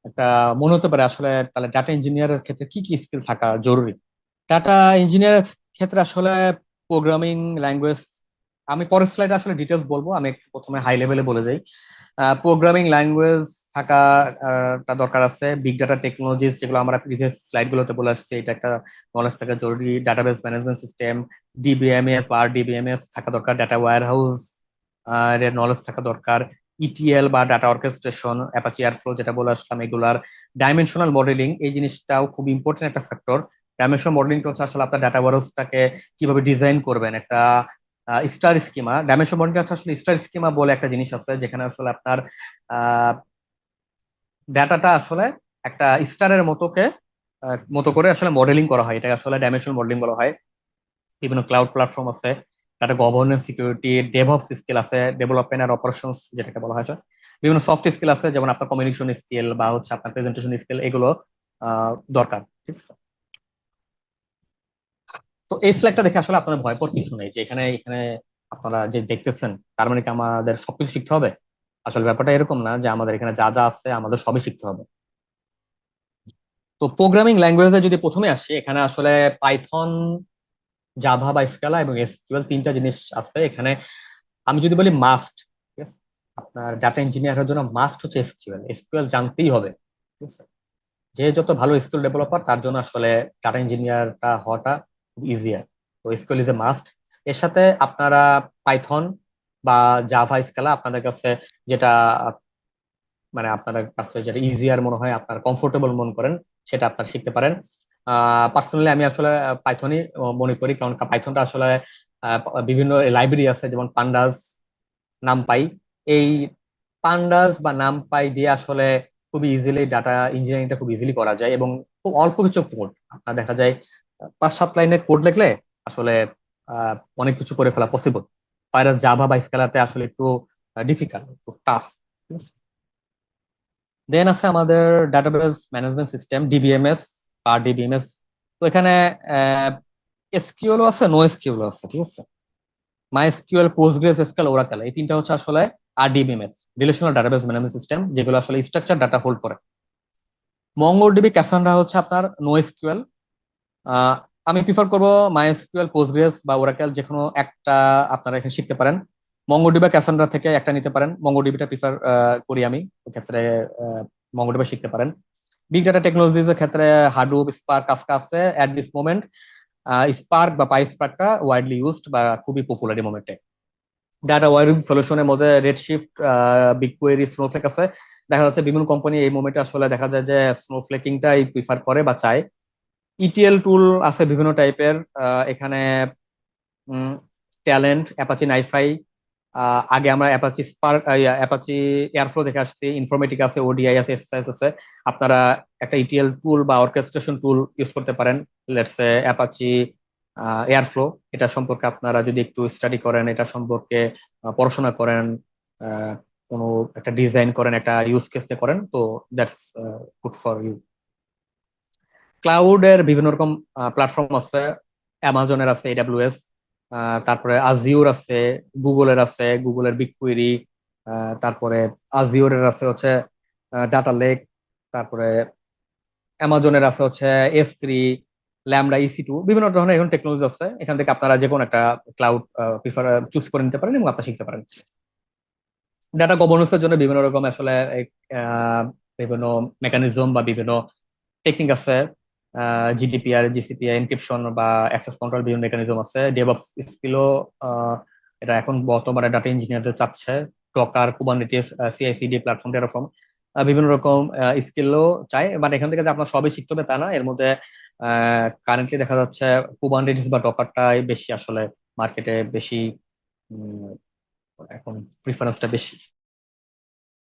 একটা মনে হতে পারে আসলে তাহলে ডাটা ইঞ্জিনিয়ারের ক্ষেত্রে কি কি স্কিল থাকা জরুরি। ডাটা ইঞ্জিনিয়ারের ক্ষেত্রে আসলে প্রোগ্রামিং ল্যাঙ্গুয়েজ, আমি পরের স্লাইডে আসলে ডিটেলস বলবো, আমি একটু প্রথমে হাই লেভেলে বলে যাই। প্রোগ্রামিং ল্যাঙ্গুয়েজ থাকা টা দরকার আছে। বিগ ডাটা টেকনোলজিস, যেগুলো আমরা প্রিভিয়াস স্লাইড গুলোতে বলে আসছি, এটা একটা নলেজ থাকা জরুরি। ডাটাবেস ম্যানেজমেন্ট সিস্টেম, ডিবিএমএস বা আরডিবিএমএস থাকা দরকার। ডাটা ওয়্যার হাউস এর নলেজ থাকা দরকার। ইটিএল বা ডাটা অর্কেস্ট্রেশন, অ্যাপাচি এয়ারফ্লো যেটা বলে আসলাম, এগুলার ডাইমেনশনাল মডেলিং, এই জিনিসটাও খুব ইম্পর্টেন্ট একটা ফ্যাক্টর। ডাইমেনশনাল মডেলিংটা হচ্ছে আসলে আপনার ডাটা ওয়ারহাউসটাকে কিভাবে ডিজাইন করবেন। একটা স্টার স্কিমা, ডাইমেনশন মডেলিং হচ্ছে আসলে স্টার স্কিমা বলে একটা জিনিস আছে, যেখানে আসলে আপনার ডাটাটা আসলে একটা স্টারের মতো করে আসলে মডেলিং করা হয়, এটা আসলে ডাইমেনশন মডেলিং বলা হয়। বিভিন্ন ক্লাউড প্ল্যাটফর্ম আছে, data governance, security, DevOps skill আছে, ডেভেলপমেন্ট আর অপারেশনস যেটাকে বলা হয়। বিভিন্ন সফট স্কিল আছে, যেমন আপনার কমিউনিকেশন স্কিল বা হচ্ছে আপনার প্রেজেন্টেশন স্কিল, এগুলো দরকার। ঠিক আছে। তো এই স্লাইডটা দেখে আসলে আপনাদের ভয় পাওয়ার কিছু নেই যে এখানে এখানে আপনারা যে দেখতেছেন তার মানে কি আমাদের সবকিছু শিখতে হবে। আসলে ব্যাপারটা এরকম না যে আমাদের এখানে যা যা আছে আমাদের সবই শিখতে হবে। তো প্রোগ্রামিং ল্যাঙ্গুয়েজে যদি প্রথমে আসি, এখানে আসলে পাইথন, জাভা বা স্কেলা এবং এসকিউএল তিনটা জিনিস আছে এখানে। আমি যদি বলি মাস্ট, ঠিক আছে, আপনার ডাটা ইঞ্জিনিয়ারের জন্য মাস্ট হচ্ছে এসকিউএল। এসকিউএল জানতেই হবে। ঠিক আছে। যে যত ভালো স্কিল ডেভেলপার তার জন্য আসলে ডাটা ইঞ্জিনিয়ারটা হওয়াটা খুব ইজিয়ার। তো এসকিউএল ইজ এ মাস্ট। এর সাথে আপনারা পাইথন বা জাভা স্কেলা আপনাদের কাছে যেটা মানে আপনার কাছে যেটা ইজিয়ার মনে হয়, আপনার কমফোর্টেবল মনে করেন, সেটা আপনারা শিখতে পারেন। পার্সোনালি আমি আসলে পাইথনই মনে করি, কারণ পাইথনটা আসলে আহ, বিভিন্ন লাইব্রেরি আছে, যেমন পান্ডাস, নামপাই। এই পান্ডাস বা নামপাই দিয়ে আসলে খুবই ইজিলি ডাটা ইঞ্জিনিয়ারিংটা খুব ইজিলি করা যায়, এবং খুব অল্প কিছু কোড আপনার দেখা যায় 5-7 লাইনের কোড লিখলে আসলে আহ, অনেক কিছু করে ফেলা পসিবল। পাইরাস জাভা বা স্কেলাতে আসলে একটু ডিফিকাল্ট, একটু টাফ। দেন আছে আমাদের ডাটাবেস ম্যানেজমেন্ট সিস্টেম, ডিবিএমএস আর ডিবিএমএস। তো এখানে এসকিউএল আছে, নো এসকিউএল আছে। ঠিক আছে। মাই এসকিউএল, পোস্টগ্রেস এসকিউএল, ওরাকেল, এই তিনটা হচ্ছে আসলে RDBMS, relational database management system, যেগুলো আসলে স্ট্রাকচার ডাটা হোল্ড করে। মঙ্গোডিবি, ক্যাসান্ড্রা হচ্ছে আপনার নো এসকিউএল। আহ, আমি প্রিফার করব মাই এসকিউএল, পোস্টগ্রেস বা ওরাকেল, যে কোনো একটা আপনারা এখানে শিখতে পারেন। মঙ্গোডিবি বা ক্যাসান্ড্রা থেকে একটা নিতে পারেন। মঙ্গোডিবিটা প্রিফার করি আমি, এক্ষেত্রে মঙ্গোডিবি শিখতে পারেন। বিগ ডাটা টেকনোলজিজ এর ক্ষেত্রে হাডুপ, স্পার্ক, কাফকা আছে এট দিস মোমেন্ট। স্পার্ক বা পাই স্পার্কটা ওয়াইডলি ইউজড বা খুবই পপুলার এই মোমেন্টে। ডাটা ওয়ারিং সলিউশনের মধ্যে রেডশিফট, বিগকোয়েরি, স্নোফ্লেক আছে। দেখা যাচ্ছে বিভিন্ন কোম্পানি এই মোমেন্টে আসলে দেখা যায় যে স্নোফ্লেকিংটাই প্রিফার করে বা চায়। ইটিএল টুল আছে বিভিন্ন টাইপের, এখানে ট্যালেন্ট, অ্যাপাচি নাইফাই। আগে আমরা অ্যাপাচি স্পার্ক, অ্যাপাচি এয়ারফ্লো দেখে আসছি। ইনফরমেটিক আছে, ওডিআই আছে, এসএসএস আছে। আপনারা একটা ইটিএল টুল বা অর্কেস্ট্রেশন টুল ইউজ করতে পারেন, লেটস সে অ্যাপাচি এয়ারফ্লো। এটা সম্পর্কে আপনারা যদি একটু স্টাডি করেন, এটা সম্পর্কে পড়াশোনা করেন, আহ, কোনো একটা ডিজাইন করেন, একটা ইউজ কেসে করেন, তো দ্যাটস গুড ফর ইউ। ক্লাউডের বিভিন্ন রকম প্ল্যাটফর্ম আছে। অ্যামাজনের আছে এডাব্লিউএস, তারপরে আজিওর আছে, গুগলের আছে, গুগলের বিগকুয়েরি, তারপরে আজিওরের আছে হচ্ছে ডাটা লেক, তারপরে অ্যামাজনের আছে হচ্ছে এস3, ল্যামডা, ইসি2। বিভিন্ন ধরনের এখন টেকনোলজি আছে, এখান থেকে আপনারা যে কোনো একটা ক্লাউড প্রিফার চুজ করে নিতে পারেন এবং আপনারা শিখতে পারেন। ডাটা গভর্নেন্সের জন্য বিভিন্ন রকম আসলে আহ, বিভিন্ন মেকানিজম বা বিভিন্ন টেকনিক আছে। জিডিপিআর, জিসিপিআই, এনক্রিপশন বা অ্যাক্সেস কন্ট্রোল, বিভিন্ন মেকানিজম আছে। ডেভঅপস স্কিলও এটা এখন বর্তমানে ডাটা ইঞ্জিনিয়ারদের চাচ্ছে। ডকার, কুবারনেটিস, সিআইসিডি প্ল্যাটফর্ম, টেরাফর্ম, বিভিন্ন রকম স্কিলও চাই। বাট এখান থেকে যে আপনার সবই শিখতে হবে তা না, এর মধ্যে কারেন্টলি দেখা যাচ্ছে কুবারনেটিস বা ডকারটাই বেশি আসলে মার্কেটে বেশি, উম, এখন প্রিফারেন্সটা বেশি।